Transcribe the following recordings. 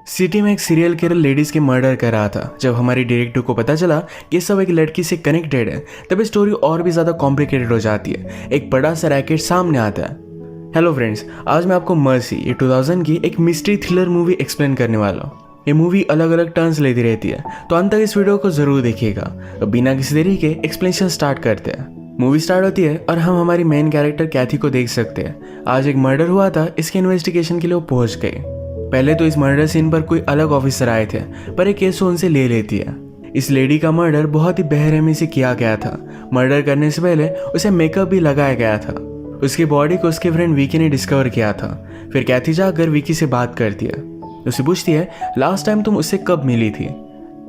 City में एक serial killer ladies के मर्डर कर रहा था। जब हमारी डायरेक्टर को पता चला कि सब एक लड़की से कनेक्टेड है, तब स्टोरी और भी ज़्यादा कॉम्प्लिकेटेड हो जाती है। एक बड़ा सा रैकेट सामने आता है। हेलो फ्रेंड्स, आज मैं आपको मर्सी, ये 2000 की एक मिस्ट्री थ्रिलर मूवी एक्सप्लेन करने वाला हूँ। ये मूवी अलग अलग टर्न्स लेती रहती है, तो अंत तक इस वीडियो को जरूर देखिएगा। तो बिना किसी देरी के एक्सप्लेनेशन स्टार्ट करते हैं। मूवी स्टार्ट होती है और हम हमारी मेन कैरेक्टर कैथी को देख सकते हैं। आज एक मर्डर हुआ था, इसके इन्वेस्टिगेशन के लिए वो पहुंच गए। पहले तो इस मर्डर सीन पर कोई अलग ऑफिसर आए थे, पर एक केस उनसे ले लेती है। इस लेडी का मर्डर बहुत ही बेरहमी से किया गया था। मर्डर करने से पहले उसे मेकअप भी लगाया गया था। उसकी बॉडी को उसके फ्रेंड विकी ने डिस्कवर किया था। फिर कैथी जाकर विकी से बात करती है। उसे पूछती है, लास्ट टाइम तुम उससे कब मिली थी?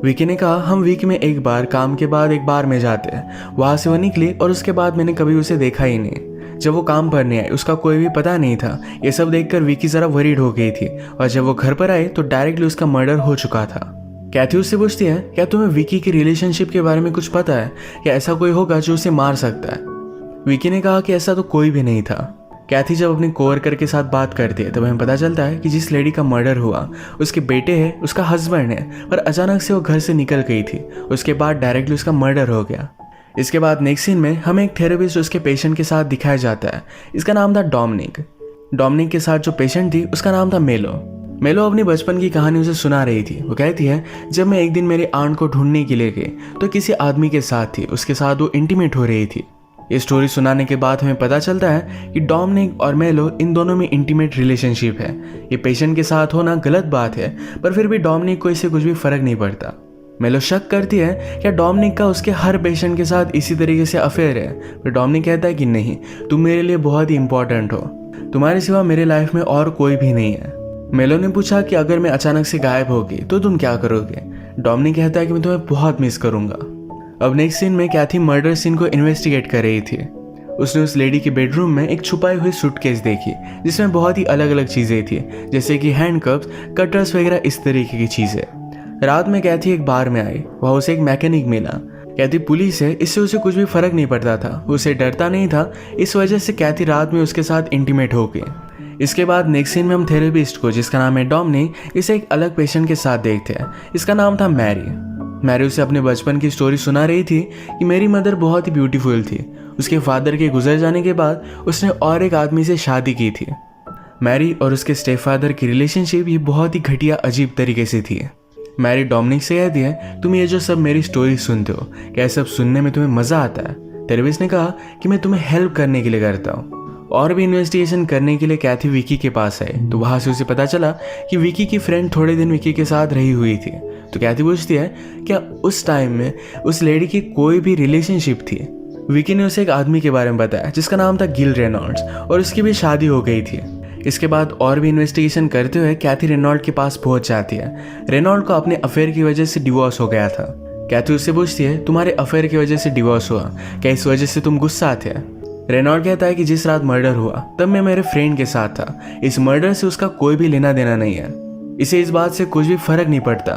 विकी ने कहा, हम वीक में एक बार काम के बाद एक बार में जाते हैं। वहां से वो निकली और उसके बाद मैंने कभी उसे देखा ही नहीं। जब वो काम पर नहीं आई, उसका कोई भी पता नहीं था। ये सब देखकर विकी जरा वरीड हो गई थी, और जब वो घर पर आई तो डायरेक्टली उसका मर्डर हो चुका था। कैथी उससे पूछती है, क्या तुम्हें विकी की रिलेशनशिप के बारे में कुछ पता है? क्या ऐसा कोई होगा जो उसे मार सकता है? विकी ने कहा कि ऐसा तो कोई भी नहीं था। कैथी जब अपने कोवर्कर के साथ बात करती है, तब हमें पता चलता है कि जिस लेडी का मर्डर हुआ उसके बेटे हैं, उसका हस्बैंड है, पर अचानक से वो घर से निकल गई थी। उसके बाद डायरेक्टली उसका मर्डर हो गया। इसके बाद नेक्स्ट सीन में हमें एक थेरेपिस्ट उसके पेशेंट के साथ दिखाया जाता है। इसका नाम था डोमिनिक। डोमिनिक के साथ जो पेशेंट थी उसका नाम था मेलो। मेलो अपनी बचपन की कहानी उसे सुना रही थी। वो कहती है, जब मैं एक दिन मेरी आंट को ढूंढने के लिए गई तो किसी आदमी के साथ थी, उसके साथ वो इंटीमेट हो रही थी। ये स्टोरी सुनाने के बाद हमें पता चलता है कि डोमिनिक और मेलो इन दोनों में इंटीमेट रिलेशनशिप है। ये पेशेंट के साथ होना गलत बात है, पर फिर भी डोमिनिक को इससे कुछ भी फर्क नहीं पड़ता। मेलो शक करती है क्या डोमिनिक का उसके हर पेशेंट के साथ इसी तरीके से अफेयर है, पर डोमिनिक कहता है कि नहीं, तुम मेरे लिए बहुत ही इंपॉर्टेंट हो। तुम्हारे सिवा मेरे लाइफ में और कोई भी नहीं है। मेलो ने पूछा कि अगर मैं अचानक से गायब होगी तो तुम क्या करोगे? डोमिनिक कहता है कि मैं तुम्हें बहुत मिस करूंगा। अब नेक्स्ट सीन में कैथी मर्डर सीन को इन्वेस्टिगेट कर रही थी। उसने उस लेडी के बेडरूम में एक छुपाई हुई सूटकेस देखी, जिसमें बहुत ही अलग अलग चीजें थी, जैसे कि हैंडकफ्स, कटर्स वगैरह इस तरीके की चीजें। रात में कैथी एक बार में आई। वह उसे एक मैकेनिक मिला। कैथी पुलिस है, इससे उसे कुछ भी फर्क नहीं पड़ता था। उसे डरता नहीं था, इस वजह से कैथी रात में उसके साथ इंटीमेट हो गई। इसके बाद नेक्स्ट सीन में हम थेरेपिस्ट को, जिसका नाम है डोमिनिक, इसे एक अलग पेशेंट के साथ देखते हैं। इसका नाम था मैरी। मैरी उसे अपने बचपन की स्टोरी सुना रही थी कि मेरी मदर बहुत ही ब्यूटीफुल थी। उसके फादर के गुजर जाने के बाद उसने और एक आदमी से शादी की थी। मैरी और उसके स्टेप फादर की रिलेशनशिप ये बहुत ही घटिया अजीब तरीके से थी। मैरी डोमिनिक से कहती है, तुम ये जो सब मेरी स्टोरी सुनते हो, क्या सब सुनने में तुम्हें मजा आता है? थेरेपिस्ट ने कहा कि मैं तुम्हें हेल्प करने के लिए करता हूँ। और भी इन्वेस्टिगेशन करने के लिए कैथी विकी के पास आई, तो वहां से उसे पता चला कि विकी की फ्रेंड थोड़े दिन विकी के साथ रही हुई थी। तो कैथी पूछती है, क्या उस टाइम में उस लेडी की कोई भी रिलेशनशिप थी? विकी ने उसे एक आदमी के बारे में बताया जिसका नाम था गिल रेनॉल्ड्स, और उसकी भी शादी हो गई थी। इसके बाद और भी इन्वेस्टिगेशन करते हुए कैथी रेनॉल्ड के पास पहुंच जाती है। रेनॉल्ड को अपने अफेयर की वजह से डिवोर्स हो गया था। कैथी उससे पूछती है, तुम्हारे अफेयर की वजह से डिवोर्स हुआ, क्या इस वजह से तुम गुस्सा थे? रेनॉल्ड कहता है कि जिस रात मर्डर हुआ तब मैं मेरे फ्रेंड के साथ था। इस मर्डर से उसका कोई भी लेना देना नहीं है। इसे इस बात से कुछ भी फर्क नहीं पड़ता।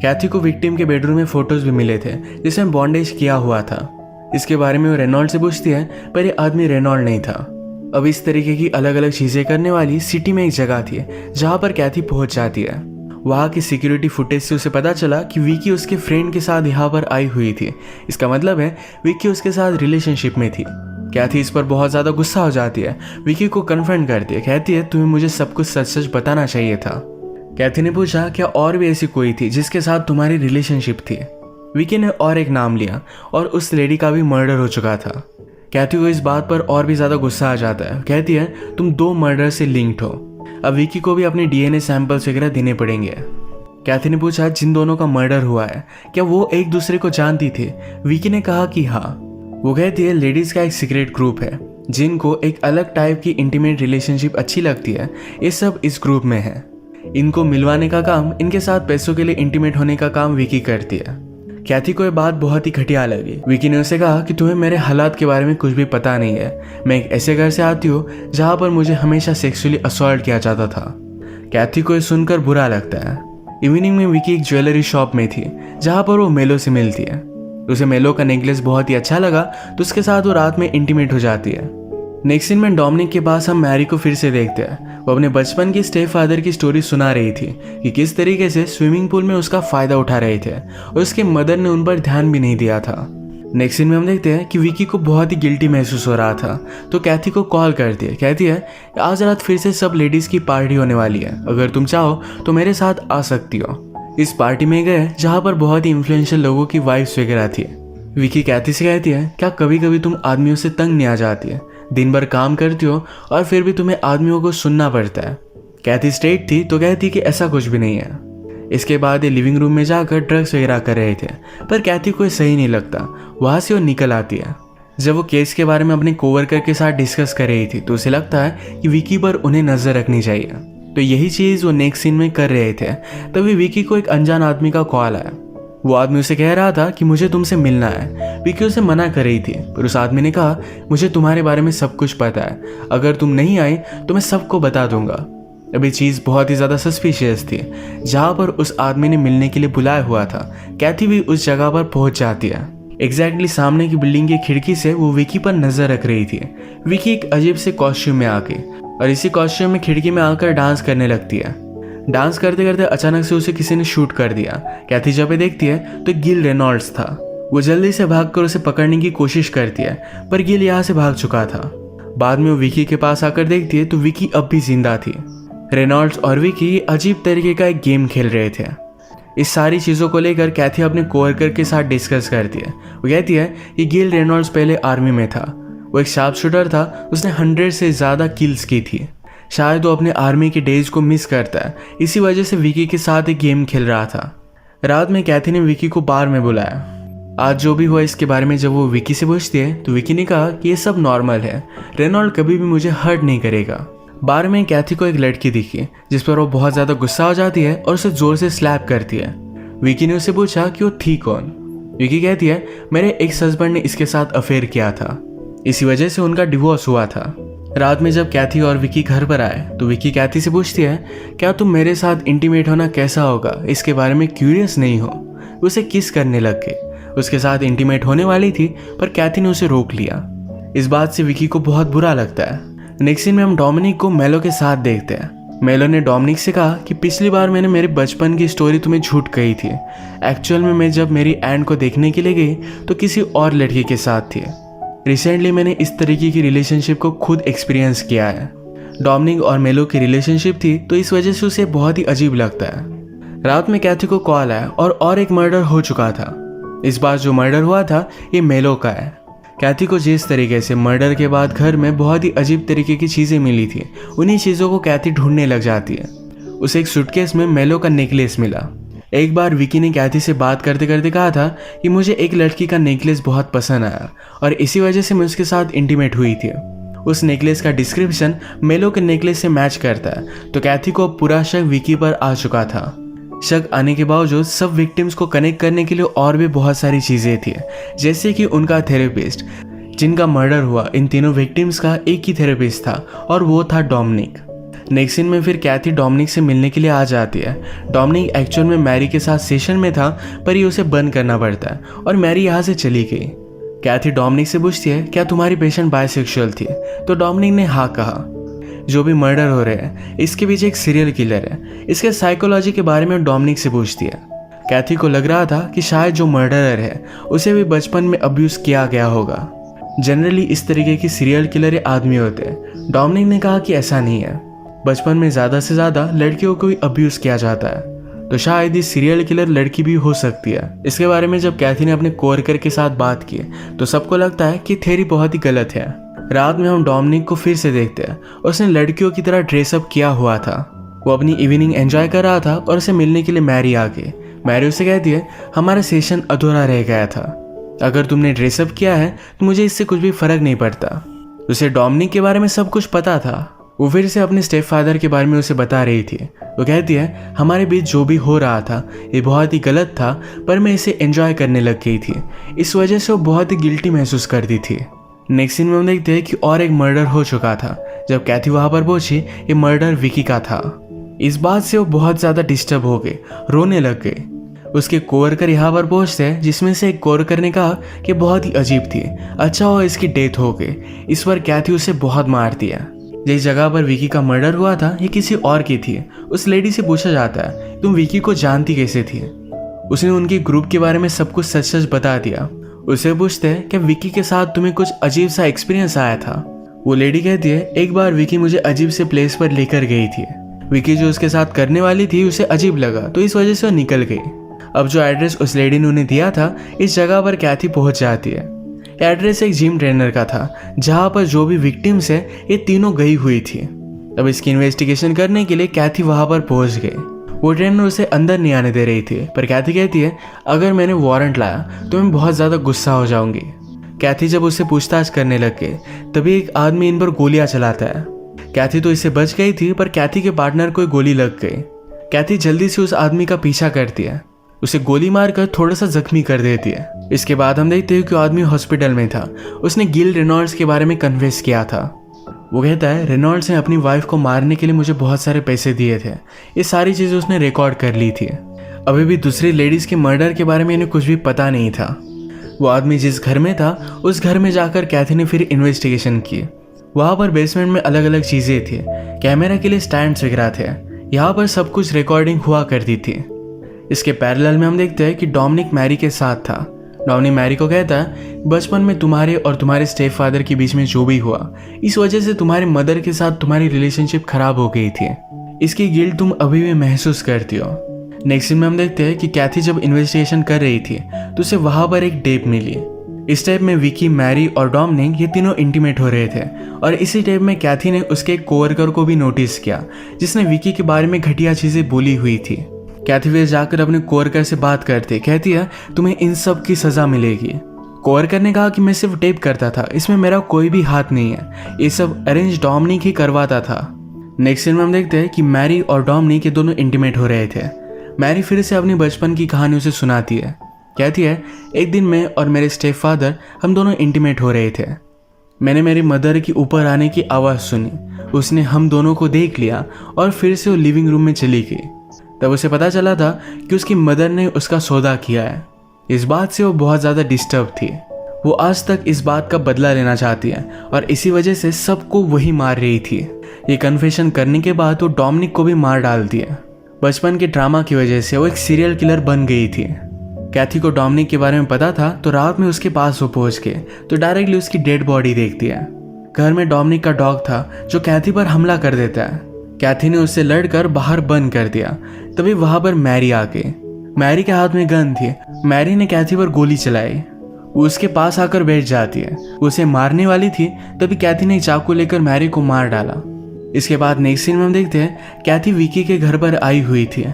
कैथी को विक्टिम के बेडरूम में फोटोज भी मिले थे, जिसमें बॉन्डेज किया हुआ था। इसके बारे में वो रेनॉल्ड से पूछती है, पर ये आदमी रेनॉल्ड नहीं था। अब इस तरीके की अलग अलग चीजें करने वाली सिटी में एक जगह थी, जहां पर कैथी पहुंच जाती है। वहां की सिक्योरिटी फुटेज से उसे पता चला कि विकी उसके फ्रेंड के साथ यहाँ पर आई हुई थी। इसका मतलब है विकी उसके साथ रिलेशनशिप में थी। कैथी इस पर बहुत ज्यादा गुस्सा हो जाती है। विकी को कन्फ्रंट करती है, कहती है, तुम्हें मुझे सब कुछ सच सच बताना चाहिए था। कैथी ने पूछा, क्या और भी ऐसी कोई थी जिसके साथ तुम्हारी रिलेशनशिप थी? विकी ने और एक नाम लिया, और उस लेडी का भी मर्डर हो चुका था। कैथी को इस बात पर और भी ज्यादा गुस्सा आ जाता है। कहती है, तुम 2 मर्डर से लिंक्ड हो। अब विकी को भी अपने डीएनए सैंपल्स वगैरह देने पड़ेंगे। कैथी ने पूछा, जिन दोनों का मर्डर हुआ है, क्या वो एक दूसरे को जानती थी? विकी ने कहा कि हाँ। वो कहती है, लेडीज का एक सीक्रेट ग्रुप है, जिनको एक अलग टाइप की इंटीमेट रिलेशनशिप अच्छी लगती है। ये सब इस ग्रुप में है। इनको मिलवाने का काम, इनके साथ पैसों के लिए इंटीमेट होने का काम विकी करती है। कैथी को ये बात बहुत ही घटिया लगी। विकी ने उसे कहा कि तुम्हें मेरे हालात के बारे में कुछ भी पता नहीं है। मैं एक ऐसे घर से आती हूँ जहाँ पर मुझे हमेशा सेक्सुअली असॉल्ट किया जाता था। कैथी को ये सुनकर बुरा लगता है। इवनिंग में विकी एक ज्वेलरी शॉप में थी, जहाँ पर वो मेलो से मिलती है। उसे मेलो का नेकलेस बहुत ही अच्छा लगा, तो उसके साथ वो रात में इंटीमेट हो जाती है। नेक्स्ट सीन में डोमिनिक के पास हम मैरी को फिर से देखते हैं। वो अपने बचपन की स्टेप फादर की स्टोरी सुना रही थी कि किस तरीके से स्विमिंग पूल में उसका फायदा उठा रहे थे और उसके मदर ने उन पर ध्यान भी नहीं दिया था। नेक्स्ट सीन में हम देखते हैं कि विकी को बहुत ही गिल्टी महसूस हो रहा था, तो कैथी को कॉल करती है। कहती है आज रात फिर से सब लेडीज की पार्टी होने वाली है, अगर तुम चाहो तो मेरे साथ आ सकती हो। इस पार्टी में गए जहाँ पर बहुत ही इन्फ्लुएंशियल लोगों की वाइफ्स वगैरह थी। विकी कैथी से कहती है क्या कभी कभी तुम आदमियों से तंग नहीं आ जाती है, दिन भर काम करती हो और फिर भी तुम्हें आदमियों को सुनना पड़ता है। कैथी स्ट्रेट थी तो कहती कि ऐसा कुछ भी नहीं है। इसके बाद ये लिविंग रूम में जाकर ड्रग्स वगैरह कर रहे थे, पर कैथी को सही नहीं लगता। वहाँ से वो निकल आती है। जब वो केस के बारे में अपने कोवर्कर के साथ डिस्कस कर रही थी तो उसे लगता है कि विकी पर उन्हें नजर रखनी चाहिए, तो यही चीज़ वो नेक्स्ट सीन में कर रहे थे। तभी विकी को एक अनजान आदमी का कॉल आया। वो आदमी उसे कह रहा था कि मुझे तुमसे मिलना है। विकी उसे मना कर रही थी, पर उस आदमी ने कहा मुझे तुम्हारे बारे में सब कुछ पता है, अगर तुम नहीं आई तो मैं सबको बता दूंगा। अभी चीज़ बहुत ही ज़्यादा सस्पिशियस थी। जहाँ पर उस आदमी ने मिलने के लिए बुलाया हुआ था, कैथी भी उस जगह पर पहुंच जाती है। एग्जैक्टली सामने की बिल्डिंग की खिड़की से वो विकी पर नजर रख रही थी। विकी एक अजीब से कॉस्ट्यूम में आके और इसी कॉस्ट्यूम में खिड़की में आकर डांस करने लगती है। डांस करते करते अचानक से उसे किसी ने शूट कर दिया। कैथी जब देखती है तो गिल रेनॉल्ड्स था। वो जल्दी से भागकर उसे पकड़ने की कोशिश करती है, पर गिल यहाँ से भाग चुका था। बाद में वो विकी के पास आकर देखती है तो विकी अब भी जिंदा थी। रेनॉल्ड्स और विकी अजीब तरीके का एक गेम खेल रहे थे। इस सारी चीज़ों को लेकर कैथी अपने कोवर्कर के साथ डिस्कस करती है। वो कहती है कि गिल रेनॉल्ड्स पहले आर्मी में था, वो एक शार्प शूटर था, उसने 100 से ज़्यादा किल्स की थी। शायद वो अपने आर्मी के डेज को मिस करता है, इसी वजह से विकी के साथ एक गेम खेल रहा था। रात में कैथी ने विकी को बार में बुलाया। आज जो भी हुआ इसके बारे में जब वो विकी से पूछती है तो विकी ने कहा कि ये सब नॉर्मल है, रेनॉल्ड कभी भी मुझे हर्ट नहीं करेगा। बार में कैथी को एक लड़की दिखी जिस पर वो बहुत ज़्यादा गुस्सा हो जाती है और उसे ज़ोर से स्लैप करती है। विकी ने उससे पूछा कि वो थी कौन। विकी कहती है मेरे एक्स हस्बैंड ने इसके साथ अफेयर किया था, इसी वजह से उनका डिवोर्स हुआ था। रात में जब कैथी और विकी घर पर आए तो विकी कैथी से पूछती है क्या तुम मेरे साथ इंटीमेट होना कैसा होगा इसके बारे में क्यूरियस नहीं हो। उसे किस करने लग गए। उसके साथ इंटीमेट होने वाली थी पर कैथी ने उसे रोक लिया। इस बात से विकी को बहुत बुरा लगता है। नेक्स्ट सीन में हम डोमिनिक को मेलो के साथ देखते हैं। मेलो ने डोमिनिक से कहा कि पिछली बार मैंने मेरे बचपन की स्टोरी तुम्हें झूठ कही थी। एक्चुअल में मैं जब मेरी एंड को देखने के लिए गई तो किसी और लड़की के साथ थी। रिसेंटली मैंने इस तरीके की रिलेशनशिप को खुद एक्सपीरियंस किया है। डोमिनिक और मेलो की रिलेशनशिप थी तो इस वजह से उसे बहुत ही अजीब लगता है। रात में कैथी को कॉल आया और एक मर्डर हो चुका था। इस बार जो मर्डर हुआ था ये मेलो का है। कैथी को जिस तरीके से मर्डर के बाद घर में बहुत ही अजीब तरीके की चीज़ें मिली थी, उन्हीं चीज़ों को कैथी ढूंढने लग जाती है। उसे एक सूटकेस में मेलो का नेकलेस मिला। एक बार विकी ने कैथी से बात करते करते कहा था कि मुझे एक लड़की का नेकलेस बहुत पसंद आया और इसी वजह से मैं उसके साथ इंटीमेट हुई थी। उस नेकलेस का डिस्क्रिप्शन मेलो के नेकलेस से मैच करता है, तो कैथी को पूरा शक विकी पर आ चुका था। शक आने के बावजूद सब विक्टिम्स को कनेक्ट करने के लिए और भी बहुत सारी चीज़ें थी, जैसे कि उनका थेरेपिस्ट। जिनका मर्डर हुआ इन तीनों विक्टिम्स का एक ही थेरेपिस्ट था और वो था डोमिनिक। नेक्स्ट सीन में फिर कैथी डोमिनिक से मिलने के लिए आ जाती है। डोमिनिक एक्चुअल में मैरी के साथ सेशन में था, पर ये उसे बंद करना पड़ता है और मैरी यहाँ से चली गई। कैथी डोमिनिक से पूछती है क्या तुम्हारी पेशेंट बायसेक्सुअल थी, तो डोमिनिक ने हाँ कहा। जो भी मर्डर हो रहे हैं इसके पीछे एक सीरियल किलर है, इसके साइकोलॉजी के बारे में डोमिनिक से पूछती है। कैथी को लग रहा था कि शायद जो मर्डरर है उसे भी बचपन में अब्यूज़ किया गया होगा। जनरली इस तरीके की सीरियल किलर आदमी होते हैं। डोमिनिक ने कहा कि ऐसा नहीं है, बचपन में ज़्यादा से ज़्यादा लड़कियों को ही अब्यूज़ किया जाता है, तो शायद ये सीरियल किलर लड़की भी हो सकती है। इसके बारे में जब कैथी ने अपने कोवर्कर के साथ बात की तो सबको लगता है कि थ्योरी बहुत ही गलत है। रात में हम डोमिनिक को फिर से देखते हैं। उसने लड़कियों की तरह ड्रेसअप किया हुआ था। वो अपनी इवनिंग एंजॉय कर रहा था और उसे मिलने के लिए मैरी आ गई। मैरी उसे कहती है हमारा सेशन अधूरा रह गया था, अगर तुमने ड्रेसअप किया है तो मुझे इससे कुछ भी फर्क नहीं पड़ता। उसे डोमिनिक के बारे में सब कुछ पता था। वो फिर से अपने स्टेप फादर के बारे में उसे बता रही थी। वो कहती है हमारे बीच जो भी हो रहा था ये बहुत ही गलत था, पर मैं इसे एंजॉय करने लग गई थी। इस वजह से वो बहुत ही गिल्टी महसूस करती थी। नेक्स्ट सीन में हम देखते हैं कि और एक मर्डर हो चुका था। जब कैथी वहां पर पहुंची ये मर्डर विकी का था। इस बात से वो बहुत ज़्यादा डिस्टर्ब हो गए, रोने लग गए। उसके कोवर्कर यहाँ पर पहुंचते हैं, जिसमें से एक कोवर्कर ने कहा कि बहुत ही अजीब थी, अच्छा हुआ इसकी डेथ हो गई। इस पर कैथी उसे बहुत मारती है। जिस जगह पर विकी का मर्डर हुआ था ये किसी और की थी। उस लेडी से पूछा जाता है तुम विकी को जानती कैसे थी। उसने उनके ग्रुप के बारे में सब कुछ सच सच बता दिया। उसे पूछते हैं कि विकी के साथ तुम्हें कुछ अजीब सा एक्सपीरियंस आया था। वो लेडी कहती है एक बार विकी मुझे अजीब से प्लेस पर लेकर गई थी। विकी जो उसके साथ करने वाली थी उसे अजीब लगा तो इस वजह से वो निकल गई। अब जो एड्रेस उस लेडी ने उन्हें दिया था इस जगह पर कैथी पहुंच जाती है। एड्रेस एक जिम ट्रेनर का था जहां पर जो भी विक्टिम्स है ये तीनों गई हुई थी। अब इसकी इन्वेस्टिगेशन करने के लिए कैथी वहां पर पहुंच गई। वो ट्रेनर उसे अंदर नहीं आने दे रही थी, पर कैथी कहती है अगर मैंने वारंट लाया तो मैं बहुत ज़्यादा गुस्सा हो जाऊंगी। कैथी जब उससे पूछताछ करने लग गई तभी एक आदमी इन पर गोलियां चलाता है। कैथी तो इससे बच गई थी, पर कैथी के पार्टनर को गोली लग गई। कैथी जल्दी से उस आदमी का पीछा करती है, उसे गोली मारकर थोड़ा सा जख्मी कर देती है। इसके बाद हम देखते हैं कि आदमी हॉस्पिटल में था। उसने गिल रेनॉल्ड्स के बारे में कन्फेस किया था। वो कहता है रेनॉल्ड्स ने अपनी वाइफ को मारने के लिए मुझे बहुत सारे पैसे दिए थे। ये सारी चीज़ें उसने रिकॉर्ड कर ली थी। अभी भी दूसरी लेडीज़ के मर्डर के बारे में इन्हें कुछ भी पता नहीं था। वो आदमी जिस घर में था उस घर में जाकर कैथी ने फिर इन्वेस्टिगेशन की। वहाँ पर बेसमेंट में अलग अलग चीज़ें थी, कैमरा के लिए स्टैंड्स वगैरह थे। यहाँ पर सब कुछ रिकॉर्डिंग हुआ करती थी। इसके पैरेलल में हम देखते हैं कि डोमिनिक मैरी के साथ था। डोमिनिक मैरी को कहता है बचपन में तुम्हारे और तुम्हारे स्टेप फादर के बीच में जो भी हुआ इस वजह से तुम्हारे मदर के साथ तुम्हारी रिलेशनशिप खराब हो गई थी। इसकी गिल्ट तुम अभी भी महसूस करती हो। नेक्स्ट सीन में हम देखते हैं कि कैथी जब इन्वेस्टिगेशन कर रही थी तो उसे वहां पर एक टेप मिली। इस टेप में विकी, मैरी और डोमिनिक ये तीनों इंटीमेट हो रहे थे और इसी टेप में कैथी ने उसके एक कोवर्कर को भी नोटिस किया जिसने विकी के बारे में घटिया चीजें बोली हुई थी। कैथी वे जाकर अपने कोवर्कर से बात करते कहती है तुम्हें इन सब की सजा मिलेगी। कोवर्कर ने कहा कि मैं सिर्फ टेप करता था, इसमें मेरा कोई भी हाथ नहीं है, ये सब अरेंज डोमिनिक ही करवाता था। नेक्स्ट सीन में हम देखते हैं कि मैरी और डोमिनिक ये दोनों इंटीमेट हो रहे थे। मैरी फिर से अपनी बचपन की कहानी उसे सुनाती है। कहती है एक दिन मैं और मेरे स्टेप फादर हम दोनों इंटीमेट हो रहे थे। मैंने मेरी मदर की ऊपर आने की आवाज़ सुनी। उसने हम दोनों को देख लिया और फिर से वो लिविंग रूम में चली गई। तब उसे पता चला था कि उसकी मदर ने उसका सौदा किया है। इस बात से वो बहुत ज़्यादा डिस्टर्ब थी। वो आज तक इस बात का बदला लेना चाहती है और इसी वजह से सबको वही मार रही थी। ये कन्फेशन करने के बाद वो डोमिनिक को भी मार डालती है। बचपन के ड्रामा की वजह से वो एक सीरियल किलर बन गई थी। कैथी को डोमिनिक के बारे में पता था तो रात में उसके पास वो पहुंच के तो डायरेक्टली उसकी डेड बॉडी देखती है। घर में डोमिनिक का डॉग था जो कैथी पर हमला कर देता है। कैथी ने उससे लड़कर बाहर बंद कर दिया। तभी वहां पर मैरी आ गई। मैरी के हाथ में गन थी। मैरी ने कैथी पर गोली चलाई। वो उसके पास आकर बैठ जाती है। उसे मारने वाली थी तभी कैथी ने चाकू लेकर मैरी को मार डाला। इसके बाद नेक्स्ट सीन में हम देखते हैं कैथी विकी के घर पर आई हुई थी।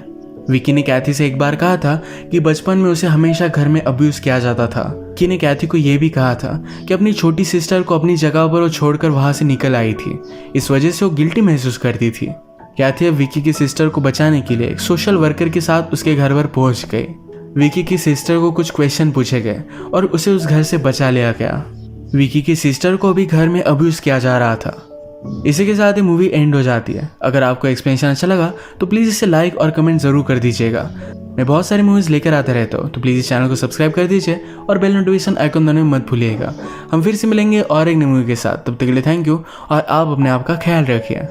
विकी ने कैथी से एक बार कहा था कि बचपन में उसे हमेशा घर में अब्यूज किया जाता था। विकी ने कैथी को यह भी कहा था कि अपनी छोटी सिस्टर को अपनी जगह पर वो छोड़कर वहां से निकल आई थी। इस वजह से वो गिल्टी महसूस करती थी। कैथी अब विकी की सिस्टर को बचाने के लिए एक सोशल वर्कर के साथ उसके घर पर पहुंच गई। विकी की सिस्टर को कुछ क्वेश्चन पूछे गए और उसे उस घर से बचा लिया गया। विकी की सिस्टर को भी घर में अब्यूज किया जा रहा था। इसी के साथ ही मूवी एंड हो जाती है। अगर आपको एक्सप्लेनेशन अच्छा लगा तो प्लीज़ इसे लाइक और कमेंट ज़रूर कर दीजिएगा। मैं बहुत सारी मूवीज़ लेकर आता रहता हूँ तो प्लीज़ इस चैनल को सब्सक्राइब कर दीजिए और बेल नोटिफिकेशन आइकन दबाना मत भूलिएगा। हम फिर से मिलेंगे और एक नई मूवी के साथ। तब तक के लिए थैंक यू और आप अपने आप का ख्याल रखिए।